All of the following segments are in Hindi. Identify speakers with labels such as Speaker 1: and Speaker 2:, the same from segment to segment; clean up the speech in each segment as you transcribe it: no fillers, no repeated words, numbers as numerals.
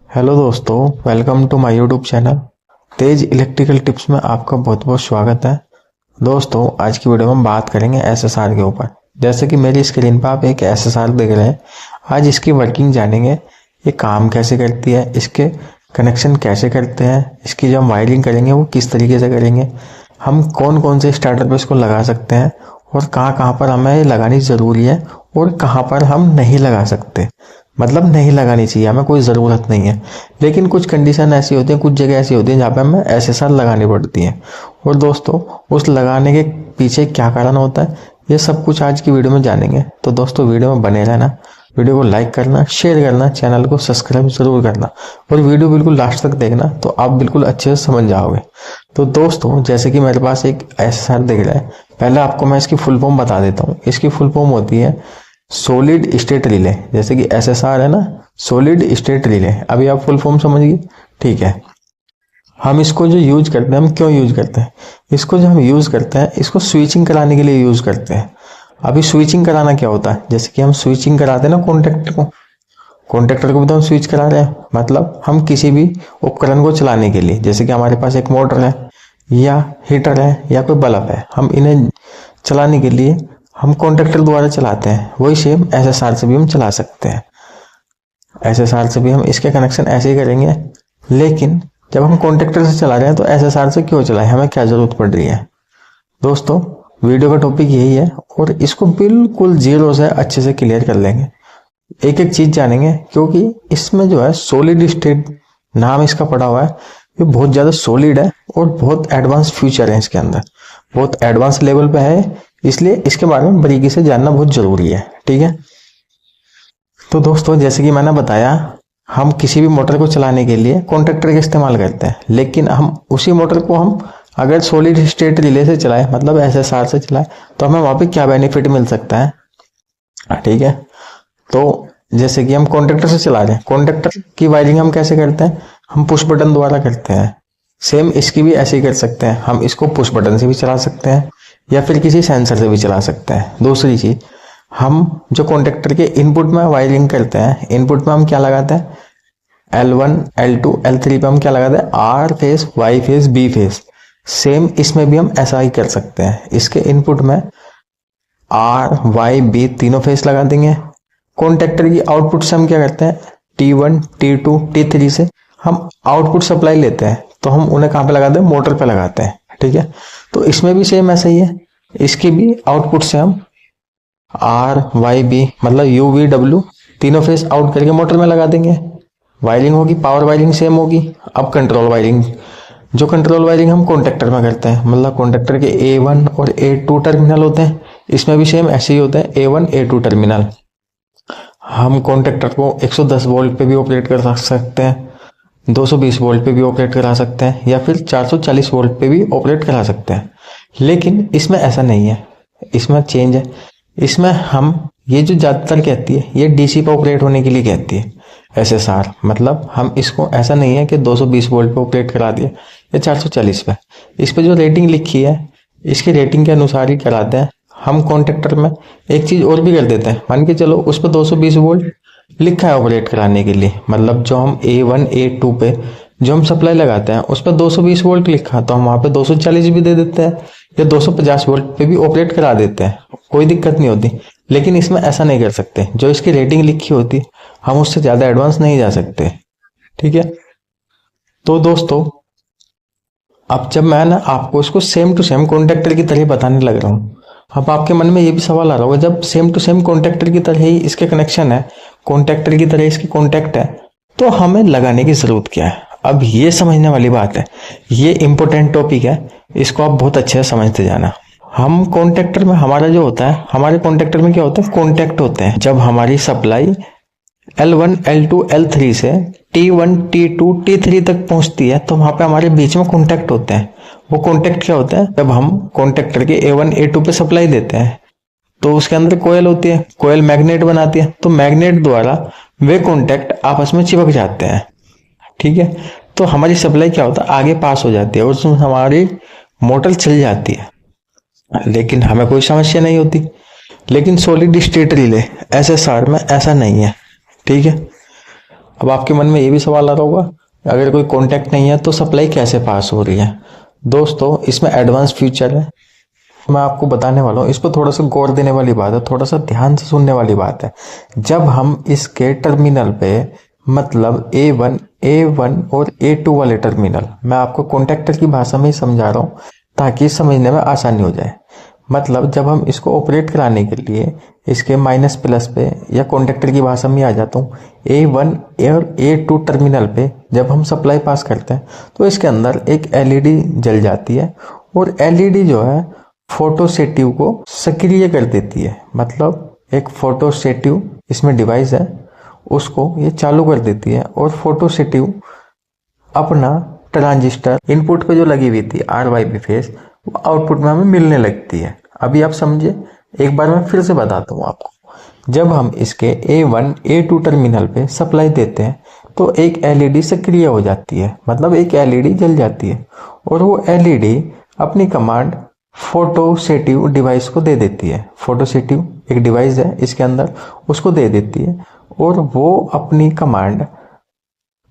Speaker 1: हेलो दोस्तों, welcome to my YouTube channel Tej electrical tips में आपका बहुत बहुत स्वागत है। दोस्तों, आज की वीडियो में हम बात करेंगे एसएसआर के ऊपर। जैसे कि मेरी स्क्रीन पर आप एक एसएसआर देख रहे हैं। आज इसकी वर्किंग जानेंगे, ये काम कैसे करती है, इसके कनेक्शन कैसे करते हैं, इसकी जो हम वायरिंग करेंगे वो किस तरीके से करेंगे, हम कौन कौन से स्टार्टर पर इसको लगा सकते हैं और कहाँ कहाँ पर हमें लगानी ज़रूरी है और कहाँ पर हम नहीं लगा सकते। मतलब नहीं लगानी चाहिए, हमें कोई ज़रूरत नहीं है। लेकिन कुछ कंडीशन ऐसी होती हैं, कुछ जगह ऐसी होती हैं जहाँ पे हमें एसएसआर लगानी पड़ती है। और दोस्तों, उस लगाने के पीछे क्या कारण होता है, ये सब कुछ आज की वीडियो में जानेंगे। तो दोस्तों, वीडियो में बने रहना, वीडियो को लाइक करना, शेयर करना, चैनल को सब्सक्राइब जरूर करना और वीडियो बिल्कुल लास्ट तक देखना, तो आप बिल्कुल अच्छे से समझ जाओगे। तो दोस्तों, जैसे कि मेरे पास एक एसएसआर दिख रहा है, पहले आपको मैं इसकी फुल फॉर्म बता देता हूँ। इसकी फुल फॉर्म होती है सॉलिड स्टेट रिले। जैसे कि एसएसआर है ना, सॉलिड स्टेट रिले। अभी आप फुल फॉर्म समझिए, ठीक है। हम इसको जो यूज करते हैं, हम क्यों यूज करते हैं इसको, जो हम यूज करते हैं इसको स्विचिंग कराने के लिए यूज करते हैं। अभी स्विचिंग कराना क्या होता है, जैसे कि हम स्विचिंग कराते हैं ना कॉन्टेक्टर को भी तो हम स्विच करा रहे हैं। मतलब हम किसी भी उपकरण को चलाने के लिए, जैसे कि हमारे पास एक मोटर है या हीटर है या कोई बल्ब है, हम इन्हें चलाने के लिए हम कॉन्टेक्टर द्वारा चलाते हैं। वही सेम एसएसआर से भी हम चला सकते हैं। एसएसआर से भी हम इसके कनेक्शन ऐसे ही करेंगे। लेकिन जब हम कॉन्टेक्टर से चला रहे हैं तो एसएसआर से क्यों चलाएं, हमें क्या जरूरत पड़ रही है। दोस्तों, वीडियो का टॉपिक यही है और इसको बिल्कुल जीरो से अच्छे से क्लियर कर लेंगे, एक एक चीज जानेंगे। क्योंकि इसमें जो है सॉलिड स्टेट नाम इसका पड़ा हुआ है, ये बहुत ज्यादा सॉलिड है और बहुत एडवांस फ्यूचर है इसके अंदर, बहुत एडवांस लेवल पे है। इसलिए इसके बारे में बारीकी से जानना बहुत जरूरी है, ठीक है। तो दोस्तों, जैसे कि मैंने बताया, हम किसी भी मोटर को चलाने के लिए कॉन्टेक्टर का इस्तेमाल करते हैं। लेकिन हम उसी मोटर को हम अगर सॉलिड स्टेट रिले से चलाए, मतलब एसएसआर से चलाए, तो हमें वहां पे क्या बेनिफिट मिल सकता है, ठीक है। तो जैसे कि हम कॉन्टेक्टर से चला रहे हैं, कॉन्टेक्टर की वायरिंग हम कैसे करते हैं, हम पुश बटन द्वारा करते हैं। सेम इसकी भी ऐसे ही कर सकते हैं, हम इसको पुश बटन से भी चला सकते हैं या फिर किसी सेंसर से भी चला सकते हैं। दूसरी चीज, हम जो कॉन्टेक्टर के इनपुट में वायरिंग करते हैं, इनपुट में हम क्या लगाते हैं, L1 L2 L3 पे हम क्या लगाते हैं, R phase, Y phase, B phase. Same इसमें भी हम ऐसा ही कर सकते हैं। इसके इनपुट में आर वाई बी तीनों फेस लगा देंगे। कॉन्टेक्टर की आउटपुट से हम क्या करते हैं, T1 T2 T3 से हम आउटपुट सप्लाई लेते हैं, तो हम उन्हें कहाँ पे लगाते हैं, मोटर पे लगाते हैं, ठीक है। तो इसमें भी सेम ऐसा ही है। इसकी भी आउटपुट से हम आर वाई बी, मतलब यू वी डब्ल्यू तीनों फेस आउट करके मोटर में लगा देंगे। वायरिंग होगी, पावर वायरिंग सेम होगी। अब कंट्रोल वायरिंग, जो कंट्रोल वायरिंग हम कॉन्टेक्टर में करते हैं, मतलब कॉन्टेक्टर के A1 और A2 टर्मिनल होते हैं, इसमें भी सेम ऐसे ही होते हैं, A1 A2 टर्मिनल। हम कॉन्टेक्टर को 110 वोल्ट पे भी ऑपरेट कर सकते हैं, 220 वोल्ट पे भी ऑपरेट करा सकते हैं या फिर 440 वोल्ट पे भी ऑपरेट करा सकते हैं। लेकिन इसमें ऐसा नहीं है, इसमें चेंज है। इसमें हम ये जो ज़्यादातर कहती है, ये डीसी पे ऑपरेट होने के लिए कहती है एसएसआर। मतलब हम इसको ऐसा नहीं है कि 220 वोल्ट पे ऑपरेट करा दिया या 440 पे। इस पे जो रेटिंग लिखी है, इसकी रेटिंग के अनुसार ही कराते हैं। हम कॉन्टेक्टर में एक चीज़ और भी कर देते हैं, मान के चलो उस पर 220 वोल्ट लिखा है ऑपरेट कराने के लिए, मतलब जो हम A1 A2 पे जो हम सप्लाई लगाते हैं उस पर 220 वोल्ट लिखा, तो हम वहाँ पे 240 भी दे देते हैं या 250 वोल्ट पे भी ऑपरेट करा देते हैं, कोई दिक्कत नहीं होती। लेकिन इसमें ऐसा नहीं कर सकते, जो इसकी रेटिंग लिखी होती हम उससे ज़्यादा एडवांस नहीं जा सकते, ठीक है। तो दोस्तों, अब जब मैं ना आपको इसको सेम टू सेम कॉन्टेक्टर की तरह बताने लग रहा हूँ, अब आपके मन में ये भी सवाल आ रहा होगा, जब सेम टू सेम कॉन्टेक्टर की तरह ही इसके कनेक्शन है, कॉन्टेक्टर की तरह इसकी कॉन्टेक्ट है, तो हमें लगाने की जरूरत क्या है। अब ये समझने वाली बात है, ये इंपॉर्टेंट टॉपिक है, इसको आप बहुत अच्छे से समझते जाना। हम कॉन्टेक्टर में हमारा जो होता है, हमारे कॉन्टेक्टर में क्या होता है, कॉन्टेक्ट होते हैं। जब हमारी सप्लाई L1 L2 L3 से T1 T2 T3 तक पहुंचती है, तो वहां पे हमारे बीच में कॉन्टेक्ट होते हैं। वो कॉन्टेक्ट क्या होता है, जब हम कॉन्टेक्टर के A1 A2 पे सप्लाई देते हैं तो उसके अंदर कोयल होती है, कोयल मैग्नेट बनाती है, तो मैग्नेट द्वारा वे कॉन्टेक्ट आपस में चिपक जाते हैं, ठीक है। तो हमारी सप्लाई क्या होता है, आगे पास हो जाती है और उसमें हमारी मोटर चल जाती है, लेकिन हमें कोई समस्या नहीं होती। लेकिन सॉलिड स्टेट रिले एसएसआर में ऐसा नहीं है, ठीक है। अब आपके मन में ये भी सवाल आ रहा होगा, अगर कोई कॉन्टैक्ट नहीं है तो सप्लाई कैसे पास हो रही है। दोस्तों इसमें एडवांस फीचर है, मैं आपको बताने वाला हूँ। इस पर थोड़ा सा गौर देने वाली बात है, थोड़ा सा ध्यान से सुनने वाली बात है। जब हम इसके टर्मिनल पे, मतलब A1 और A2 वाले टर्मिनल, मैं आपको कॉन्टैक्टर की भाषा में ही समझा रहा हूँ ताकि समझने में आसानी हो जाए। मतलब जब हम इसको ऑपरेट कराने के लिए इसके माइनस प्लस पे, या कॉन्टैक्टर की भाषा में आ जाता हूँ, A1 और A2 टर्मिनल पे जब हम सप्लाई पास करते हैं तो इसके अंदर एक LED जल जाती है, और LED जो है फोटोसेटिव को सक्रिय कर देती है। मतलब एक फोटोसेटिव इसमें डिवाइस है, उसको ये चालू कर देती है, और फोटोसेटिव अपना ट्रांजिस्टर इनपुट पे जो लगी हुई थी RYB फेस, वो आउटपुट में हमें मिलने लगती है। अभी आप समझे, एक बार मैं फिर से बताता हूँ आपको। जब हम इसके A1 A2 टर्मिनल पे सप्लाई देते हैं तो एक LED सक्रिय हो जाती है, मतलब एक LED जल जाती है, और वो LED अपनी कमांड फोटोसेटिव डिवाइस को दे देती है। फोटोसेटिव एक डिवाइस है इसके अंदर, उसको दे देती है, और वो अपनी कमांड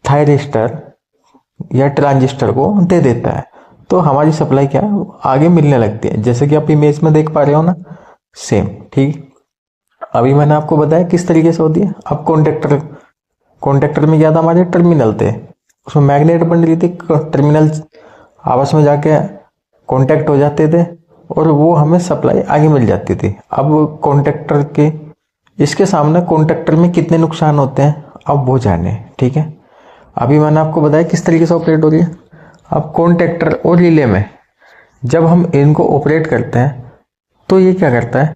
Speaker 1: थायरिस्टर या ट्रांजिस्टर को दे देता है। तो हमारी सप्लाई क्या है, आगे मिलने लगती है, जैसे कि आप इमेज में देख पा रहे हो ना, सेम। ठीक, अभी मैंने आपको बताया किस तरीके से होती है। अब कॉन्टेक्टर में क्या था, हमारे टर्मिनल थे, उसमें मैग्नेट बन रही थी, टर्मिनल आपस में जाके कॉन्टेक्ट हो जाते थे, और वो हमें सप्लाई आगे मिल जाती थी। अब कॉन्टेक्टर के, इसके सामने कॉन्टेक्टर में कितने नुकसान होते हैं अब वो जाने। ठीक है, अभी मैंने आपको बताया किस तरीके से ऑपरेट हो रही है। अब कॉन्टेक्टर और रिले में जब हम इनको ऑपरेट करते हैं तो ये क्या करता है,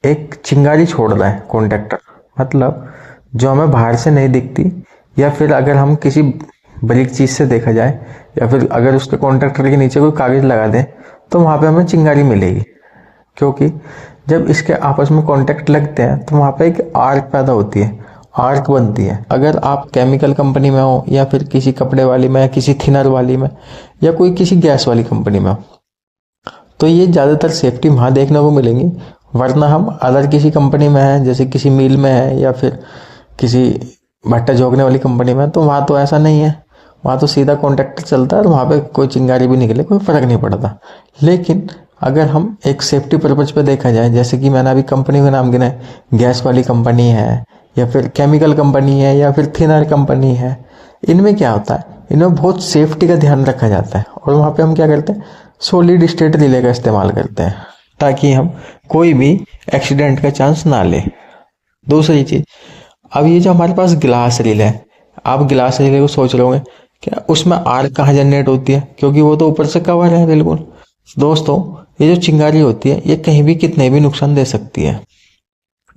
Speaker 1: एक चिंगारी छोड़ रहा है कॉन्टेक्टर, मतलब जो हमें बाहर से नहीं दिखती, या फिर अगर हम किसी बारीक चीज़ से देखा जाए, या फिर अगर उसके कॉन्टेक्टर के नीचे कोई कागज़ लगा दें तो वहाँ पे हमें चिंगारी मिलेगी। क्योंकि जब इसके आपस में कॉन्टेक्ट लगते हैं तो वहाँ पे एक आर्क पैदा होती है, आर्क बनती है। अगर आप केमिकल कंपनी में हो, या फिर किसी कपड़े वाली में, या किसी थिनर वाली में, या कोई किसी गैस वाली कंपनी में हो, तो ये ज़्यादातर सेफ्टी वहाँ देखने को मिलेंगी। वरना हम अदर किसी कंपनी में है, जैसे किसी मिल में है, या फिर किसी भट्टा झोंकने वाली कंपनी में, तो वहाँ तो ऐसा नहीं है। वहाँ तो सीधा कॉन्ट्रैक्टर चलता है, और वहाँ पे कोई चिंगारी भी निकले कोई फ़र्क नहीं पड़ता। लेकिन अगर हम एक सेफ्टी पर्पज़ पे देखा जाए, जैसे कि मैंने अभी कंपनी का नाम गिना है, गैस वाली कंपनी है, या फिर केमिकल कंपनी है, या फिर थिनर कंपनी है, इनमें क्या होता है, इनमें बहुत सेफ्टी का ध्यान रखा जाता है। और वहाँ पे हम क्या करते हैं, सॉलिड स्टेट रिले का इस्तेमाल करते हैं, ताकि हम कोई भी एक्सीडेंट का चांस ना ले। दूसरी चीज़, अब ये जो हमारे पास ग्लास रिले है, आप ग्लास रिले को सोच रहे होंगे क्या उसमें आर्क कहाँ जनरेट होती है, क्योंकि वो तो ऊपर से कवर है। बिल्कुल दोस्तों, ये जो चिंगारी होती है ये कहीं भी कितने भी नुकसान दे सकती है।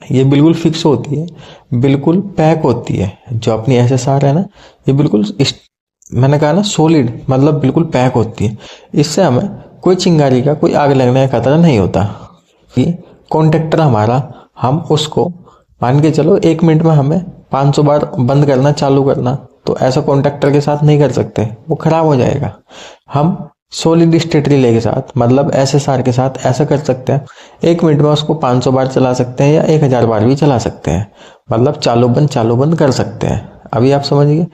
Speaker 1: ये बिल्कुल फिक्स होती है, बिल्कुल पैक होती है। जो अपनी SSR है ना, ये बिल्कुल मैंने कहा ना सॉलिड, मतलब बिल्कुल पैक होती है। इससे हमें कोई चिंगारी का, कोई आग लगने का खतरा नहीं होता। ये कॉन्टेक्टर हमारा, हम उसको मान के चलो 1 मिनट में हमें 500 बार बंद करना, चालू करना, तो ऐसा कॉन्टेक्टर के साथ नहीं कर सकते, वो खराब हो जाएगा। हम सॉलिड स्टेट रिले के साथ, मतलब SSR के साथ ऐसा कर सकते हैं, 1 मिनट में उसको 500 बार चला सकते हैं, या 1000 बार भी चला सकते हैं। मतलब चालू बंद कर सकते हैं। अभी आप समझिए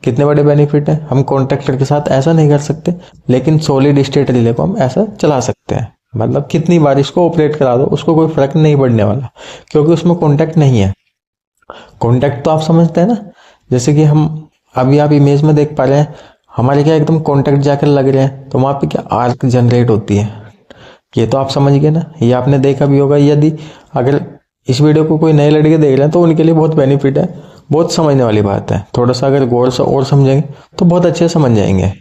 Speaker 1: कितने बड़े बेनिफिट है। हम कॉन्ट्रैक्टर के साथ ऐसा नहीं कर सकते, लेकिन सॉलिड स्टेट रिले को हम ऐसा चला सकते हैं। मतलब कितनी बार इसको ऑपरेट करा दो, उसको कोई फर्क नहीं पड़ने वाला, क्योंकि उसमें कॉन्टैक्ट नहीं है। कॉन्टैक्ट तो आप समझते हैं ना, जैसे कि हम अभी आप इमेज में देख पा रहे हैं, हमारे क्या एकदम कॉन्टैक्ट जाकर लग रहे हैं, तो वहाँ पे क्या आर्क जनरेट होती है। ये तो आप समझ गए ना, ये आपने देखा भी होगा। यदि अगर इस वीडियो को कोई नए लड़के देख रहे हैं तो उनके लिए बहुत बेनिफिट है, बहुत समझने वाली बात है। थोड़ा सा अगर गौर से और समझेंगे तो बहुत अच्छे से समझ जाएंगे।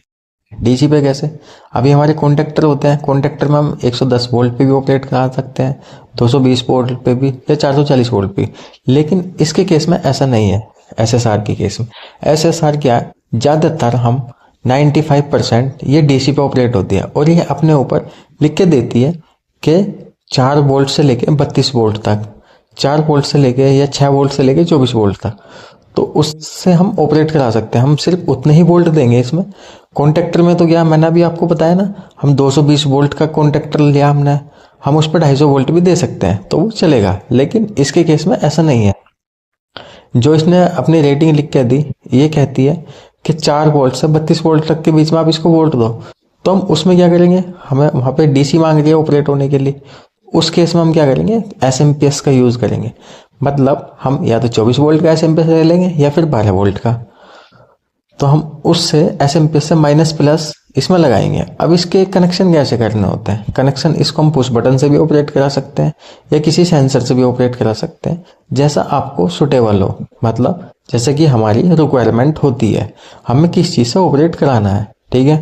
Speaker 1: DC पे कैसे, अभी हमारे कॉन्टैक्टर होते हैं, कॉन्टैक्टर में हम 110 वोल्ट पे भी ऑपरेट करा सकते हैं, 220 वोल्ट पे भी, या 440 वोल्ट पे। लेकिन इसके केस में ऐसा नहीं है। SSR के केस में, SSR क्या है, ज़्यादातर हम 95% ये DC पे ऑपरेट होती है, और ये अपने ऊपर लिख के देती है कि 4 वोल्ट से लेके 32 वोल्ट तक, 4 वोल्ट से लेके या 6 वोल्ट से लेके 24 वोल्ट तक, तो उससे हम ऑपरेट करा सकते हैं। हम सिर्फ उतने ही वोल्ट देंगे इसमें। कॉन्टैक्टर में तो क्या, मैंने अभी आपको बताया ना, हम 220 वोल्ट का कॉन्टैक्टर लिया हमने, हम उस पर 250 वोल्ट भी दे सकते हैं, तो वो चलेगा। लेकिन इसके केस में ऐसा नहीं है। जो इसने अपनी रेटिंग लिख के दी, ये कहती है कि 4 वोल्ट से 32 वोल्ट तक के बीच में आप इसको वोल्ट दो। तो हम उसमें क्या करेंगे, हमें वहाँ पे डीसी मांग रही है ऑपरेट होने के लिए, उस केस में हम क्या करेंगे, एसएमपीएस का यूज़ करेंगे। मतलब हम या तो 24 वोल्ट का एसएमपीएस ले लेंगे या फिर 12 वोल्ट का। तो हम उससे एसएमपीएस से माइनस प्लस इसमें लगाएंगे। अब इसके कनेक्शन कैसे करने होते हैं, कनेक्शन इसको हम पुश बटन से भी ऑपरेट करा सकते हैं या किसी सेंसर से भी ऑपरेट करा सकते हैं, जैसा आपको सुटेबल हो। मतलब जैसे कि हमारी रिक्वायरमेंट होती है, हमें किस चीज़ से ऑपरेट कराना है। ठीक है,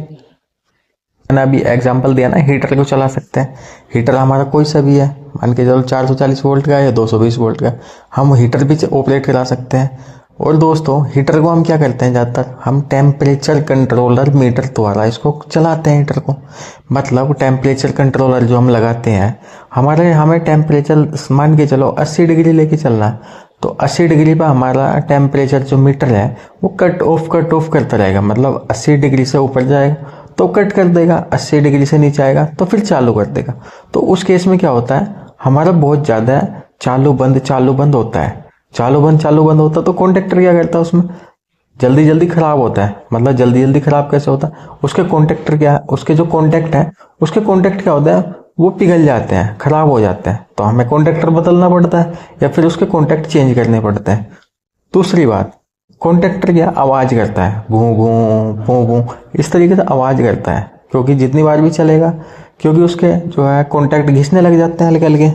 Speaker 1: मैंने अभी एग्जांपल दिया ना, हीटर को चला सकते हैं। हीटर हमारा कोई सा भी है, मान के चलो 440 वोल्ट का या 220 वोल्ट का, हम हीटर भी ऑपरेट करा सकते हैं। और दोस्तों हीटर को हम क्या करते हैं, ज़्यादातर हम टेम्परेचर कंट्रोलर मीटर द्वारा इसको चलाते हैं हीटर को। मतलब टेम्परेचर कंट्रोलर जो हम लगाते हैं, हमें टेम्परेचर मान के चलो 80 डिग्री लेके चलना है, तो 80 डिग्री पर हमारा टेम्परेचर जो मीटर है वो कट ऑफ करता रहेगा। मतलब 80 डिग्री से ऊपर जाएगा तो कट कर देगा, 80 डिग्री से नीचे आएगा तो फिर चालू कर देगा। तो उस केस में क्या होता है, हमारा बहुत ज़्यादा चालू बंद होता है। चालू बंद होता है तो कॉन्टेक्टर क्या करता है, उसमें जल्दी खराब होता है। मतलब जल्दी खराब कैसे होता है, उसके कॉन्टेक्टर क्या है, उसके जो कॉन्टेक्ट है, उसके कॉन्टेक्ट क्या होता है, वो पिघल जाते हैं, खराब हो जाते हैं। तो हमें कॉन्टेक्टर बदलना पड़ता है या फिर उसके कॉन्टेक्ट चेंज करने पड़ते हैं। दूसरी बात, कॉन्टेक्टर क्या आवाज़ करता है, गूं गूं पू पू इस तरीके से आवाज़ करता है, क्योंकि जितनी बार भी चलेगा, क्योंकि उसके जो है कॉन्टेक्ट घिसने लग जाते हैं हल्के हल्के,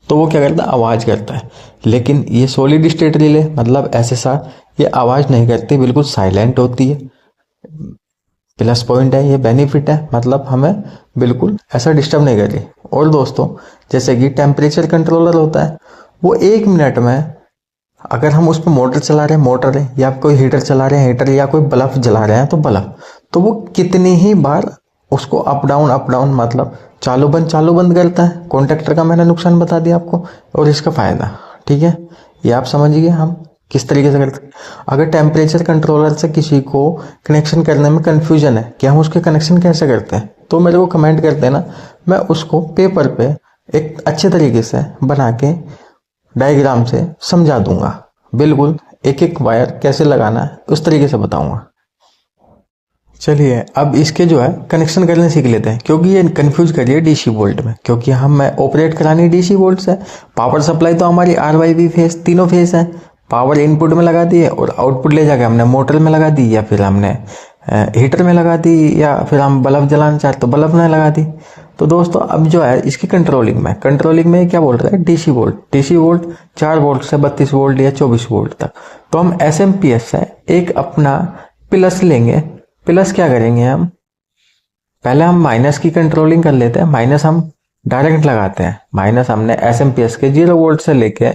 Speaker 1: तो वो क्या करता है, आवाज़ करता है। लेकिन ये सॉलिड स्टेट रिले मतलब एसएसआर, ये आवाज़ नहीं करती, बिल्कुल साइलेंट होती है। प्लस पॉइंट है, ये बेनिफिट है, मतलब हमें बिल्कुल ऐसा डिस्टर्ब नहीं कर रही। और दोस्तों जैसे कि टेम्परेचर कंट्रोलर होता है, वो 1 मिनट में अगर हम उस पर मोटर चला रहे हैं, मोटर है, या कोई हीटर चला रहे हैं, हीटर, या कोई बल्ब जला रहे हैं तो बल्ब, तो वो कितनी ही बार उसको अप डाउन मतलब चालू बंद करता है। कॉन्टेक्टर का मैंने नुकसान बता दिया आपको और इसका फ़ायदा। ठीक है, ये आप समझिए हम किस तरीके से करते हैं। अगर टेम्परेचर कंट्रोलर से किसी को कनेक्शन करने में कन्फ्यूजन है कि हम उसके कनेक्शन कैसे करते हैं, तो मेरे को कमेंट कर देना, मैं उसको पेपर पे एक अच्छे तरीके से बना के डायग्राम से समझा दूंगा। बिल्कुल एक वायर कैसे लगाना है उस तरीके से बताऊंगा। चलिए अब इसके जो है कनेक्शन करने सीख लेते हैं, क्योंकि ये कंफ्यूज करिए डीसी वोल्ट में, क्योंकि हम ऑपरेट करानी डीसी वोल्ट से। पावर सप्लाई तो हमारी RYB फेस, तीनों फेस है। पावर इनपुट में लगा दी है और आउटपुट ले जाके हमने मोटर में लगा दी, या फिर हमने हीटर में लगा दी, या फिर हम बल्ब जलाना चाहते तो बल्ब में लगा दी। तो दोस्तों अब जो है इसकी कंट्रोलिंग में क्या बोल रहा है, डीसी वोल्ट 4 वोल्ट से 32 वोल्ट या 24 वोल्ट तक। तो हम एसएमपीएस से एक अपना प्लस लेंगे। प्लस क्या करेंगे, हम पहले हम माइनस की कंट्रोलिंग कर लेते हैं। माइनस हम डायरेक्ट लगाते हैं, माइनस हमने एसएमपीएस के 0 वोल्ट से लेके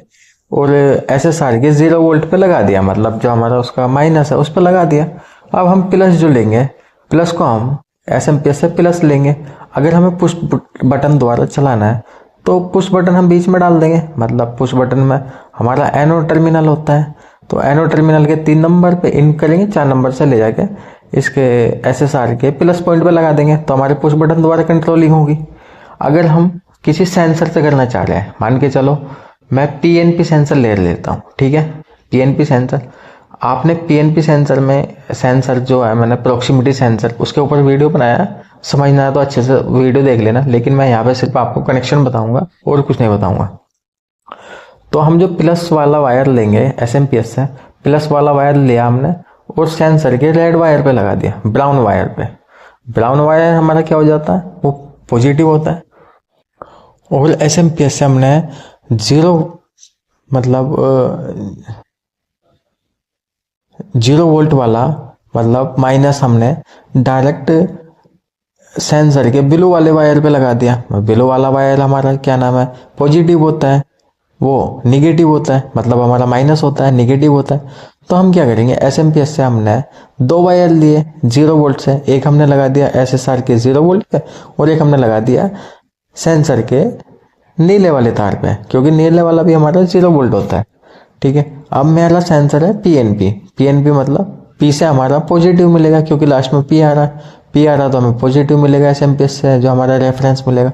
Speaker 1: और एसएसआर के 0 वोल्ट पे लगा दिया, मतलब जो हमारा उसका माइनस है उस पर लगा दिया। अब हम प्लस जो लेंगे, प्लस को हम एसएमपीएस से प्लस लेंगे। अगर हमें पुश बटन द्वारा चलाना है तो पुश बटन हम बीच में डाल देंगे। मतलब पुश बटन में हमारा एनोड टर्मिनल होता है, तो एनोड टर्मिनल के 3 नंबर पे इन करेंगे, 4 नंबर से ले जाके इसके एसएसआर के प्लस पॉइंट पे लगा देंगे, तो हमारे पुश बटन द्वारा कंट्रोलिंग होगी। अगर हम किसी सेंसर से करना चाह रहे हैं, मान के चलो मैं पीएनपी सेंसर ले लेता हूँ। ठीक है, पीएनपी सेंसर, आपने पीएनपी सेंसर में सेंसर जो है, मैंने प्रॉक्सिमिटी सेंसर उसके ऊपर वीडियो बनाया, समझना है तो अच्छे से वीडियो देख लेना। लेकिन मैं यहाँ पे सिर्फ आपको कनेक्शन बताऊंगा और कुछ नहीं बताऊंगा। तो हम जो प्लस वाला वायर लेंगे एसएमपीएस से, प्लस वाला वायर लिया हमने और सेंसर के रेड वायर पे लगा दिया, ब्राउन वायर पे। ब्राउन वायर हमारा क्या हो जाता है, वो पॉजिटिव होता है। और एसएमपीएस से हमने 0 वोल्ट वाला मतलब माइनस हमने डायरेक्ट सेंसर के ब्लू वाले वायर पे लगा दिया। ब्लू वाला वायर हमारा क्या नाम है, पॉजिटिव होता है, वो निगेटिव होता है, मतलब हमारा माइनस होता है, निगेटिव होता है। तो हम क्या करेंगे, एसएमपीएस से हमने 2 वायर लिए 0 वोल्ट से, एक हमने लगा दिया एसएसआर के 0 वोल्ट पे और एक हमने लगा दिया सेंसर के नीले वाले तार पे, क्योंकि नीले वाला भी हमारा 0 वोल्ट होता है। ठीक है, अब मेरा सेंसर है पीएनपी मतलब पी से हमारा पॉजिटिव मिलेगा, क्योंकि लास्ट में पी आ रहा है तो हमें पॉजिटिव मिलेगा एसएमपीएस से, जो हमारा रेफरेंस मिलेगा।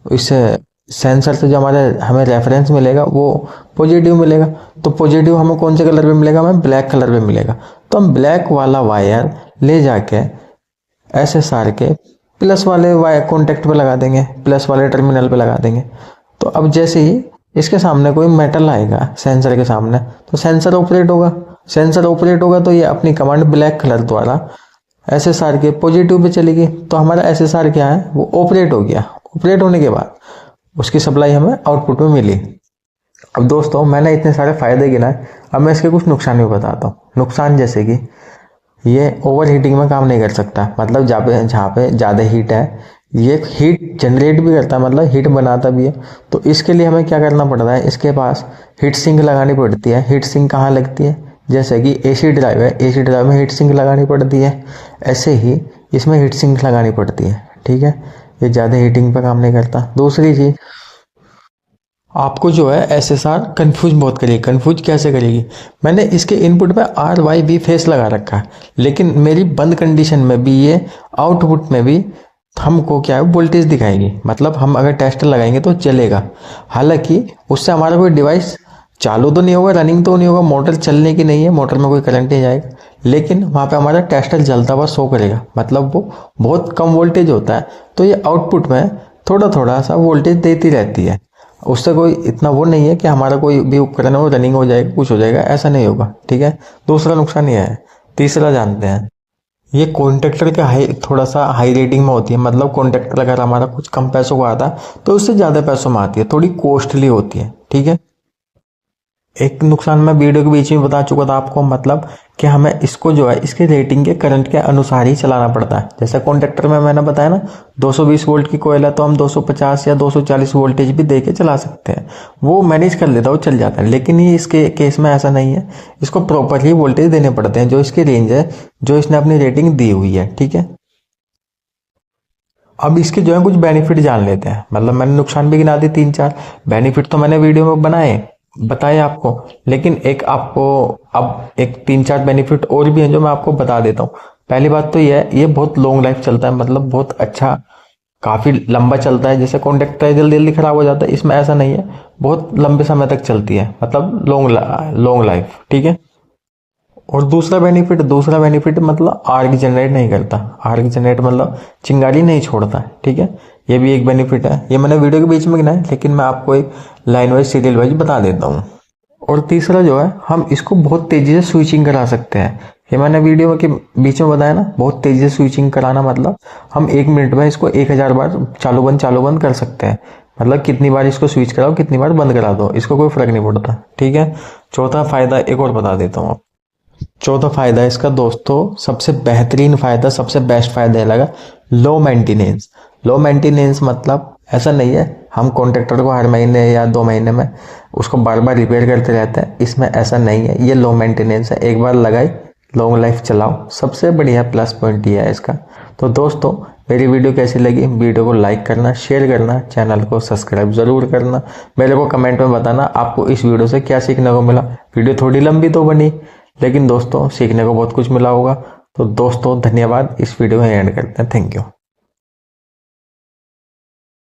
Speaker 1: इससे सेंसर से जो हमें रेफरेंस मिलेगा वो पॉजिटिव मिलेगा। तो पॉजिटिव हमें कौन से कलर पे मिलेगा, हमें ब्लैक कलर पे मिलेगा। तो हम ब्लैक वाला वायर ले जाके एसएसआर के प्लस वाले वायर कॉन्टेक्ट पे लगा देंगे, प्लस वाले टर्मिनल पे लगा देंगे। तो अब जैसे ही इसके सामने कोई मेटल आएगा सेंसर के सामने, तो सेंसर ऑपरेट होगा। सेंसर ऑपरेट होगा तो ये अपनी कमांड ब्लैक कलर द्वारा एसएसआर के पॉजिटिव पे चलेगी। तो हमारा एसएसआर क्या है, वो ऑपरेट हो गया। ऑपरेट होने के बाद उसकी सप्लाई हमें आउटपुट में मिली। अब दोस्तों मैंने इतने सारे फायदे गिनाए, अब मैं इसके कुछ नुकसान भी बताता हूँ। नुकसान जैसे कि ये ओवर हीटिंग में काम नहीं कर सकता, मतलब जहाँ पे ज़्यादा हीट है ये हीट जनरेट भी करता है, मतलब हीट बनाता भी है। तो इसके लिए हमें क्या करना पड़ता है, इसके पास हीट सिंक लगानी पड़ती है। हीट सिंक कहाँ लगती है, जैसे कि एसी ड्राइव है, एसी ड्राइव में हीट सिंक लगानी पड़ती है, ऐसे ही इसमें हीट सिंक लगानी पड़ती है। ठीक है, ये ज़्यादा हीटिंग पे काम नहीं करता। दूसरी चीज़, आपको जो है एसएसआर कंफ्यूज बहुत करेगी। कंफ्यूज कैसे करेगी, मैंने इसके इनपुट पे RYB फेस लगा रखा है, लेकिन मेरी बंद कंडीशन में भी ये आउटपुट में भी हमको क्या है वोल्टेज दिखाएगी। मतलब हम अगर टेस्टर लगाएंगे तो चलेगा, हालांकि उससे हमारा कोई डिवाइस चालू तो नहीं होगा, रनिंग तो नहीं होगा, मोटर चलने की नहीं है, मोटर में कोई करंट नहीं जाएगा, लेकिन वहाँ पे हमारा टेस्टर जलता हुआ शो करेगा। मतलब वो बहुत कम वोल्टेज होता है, तो ये आउटपुट में थोड़ा थोड़ा सा वोल्टेज देती रहती है। उससे कोई इतना वो नहीं है कि हमारा कोई भी उपकरण हो रनिंग हो जाएगा, कुछ हो जाएगा, ऐसा नहीं होगा। ठीक है, दूसरा नुकसान ये है। तीसरा जानते हैं, ये कॉन्ट्रैक्टर के थोड़ा सा हाई रेटिंग में होती है। मतलब कॉन्ट्रैक्टर अगर हमारा कुछ कम पैसों का आता है तो उससे ज़्यादा पैसों में आती है, थोड़ी कॉस्टली होती है। ठीक है, एक नुकसान मैं वीडियो के बीच में बता चुका था आपको, मतलब कि हमें इसको जो है इसके रेटिंग के करंट के अनुसार ही चलाना पड़ता है। जैसे कॉन्ट्रैक्टर में मैंने बताया ना 220 वोल्ट की कोयल है तो हम 250 या 240 वोल्टेज भी दे के चला सकते हैं, वो मैनेज कर लेता है, वो चल जाता है। लेकिन ये इसके केस में ऐसा नहीं है, इसको प्रॉपरली वोल्टेज देने पड़ते हैं जो इसकी रेंज है, जो इसने अपनी रेटिंग दी हुई है। ठीक है, अब इसके जो है कुछ बेनिफिट जान लेते हैं। मतलब मैंने नुकसान भी गिना दिए 3-4, बेनिफिट तो मैंने वीडियो में बताए आपको, लेकिन एक आपको अब एक 3-4 बेनिफिट और भी हैं जो मैं आपको बता देता हूँ। पहली बात तो ये बहुत लॉन्ग लाइफ चलता है, मतलब बहुत अच्छा, काफ़ी लंबा चलता है। जैसे कॉन्ट्रैक्टर जल्दी जल्दी खराब हो जाता है, इसमें ऐसा नहीं है, बहुत लंबे समय तक चलती है, मतलब लॉन्ग लाइफ। ठीक है, और दूसरा बेनिफिट मतलब आर्क जनरेट नहीं करता। आर्क जनरेट मतलब चिंगारी नहीं छोड़ता है। ठीक है, ये भी एक बेनिफिट है। ये मैंने वीडियो के बीच में गिना है, लेकिन मैं आपको एक लाइन वाइज सीरियल वाइज बता देता हूँ। और तीसरा जो है, हम इसको बहुत तेज़ी से स्विचिंग करा सकते हैं। ये मैंने वीडियो के बीच में बताया ना, बहुत तेज़ी से स्विचिंग कराना, मतलब हम 1 मिनट में इसको 1000 बार चालू बंद कर सकते हैं। मतलब कितनी बार इसको स्विच कराओ, कितनी बार बंद करा दो, इसको कोई फर्क नहीं पड़ता। ठीक है, चौथा फायदा एक और बता देता हूँ। चौथा फायदा इसका दोस्तों, सबसे बेहतरीन फायदा, सबसे बेस्ट फायदा लगा, लो मेंटेनेंस। लो मेंटेनेंस मतलब ऐसा नहीं है हम कॉन्ट्रैक्टर को हर महीने या 2 महीने में उसको बार बार रिपेयर करते रहते हैं, इसमें ऐसा नहीं है। ये लो मेंटेनेंस है, एक बार लगाई लॉन्ग लाइफ चलाओ, सबसे बढ़िया प्लस पॉइंट ये है इसका। तो दोस्तों मेरी वीडियो कैसी लगी, वीडियो को लाइक करना, शेयर करना, चैनल को सब्सक्राइब जरूर करना। मेरे को कमेंट में बताना आपको इस वीडियो से क्या सीखने को मिला। वीडियो थोड़ी लंबी तो बनी, लेकिन दोस्तों सीखने को बहुत कुछ मिला होगा। तो दोस्तों धन्यवाद, इस वीडियो में एंड करते हैं। Thank you.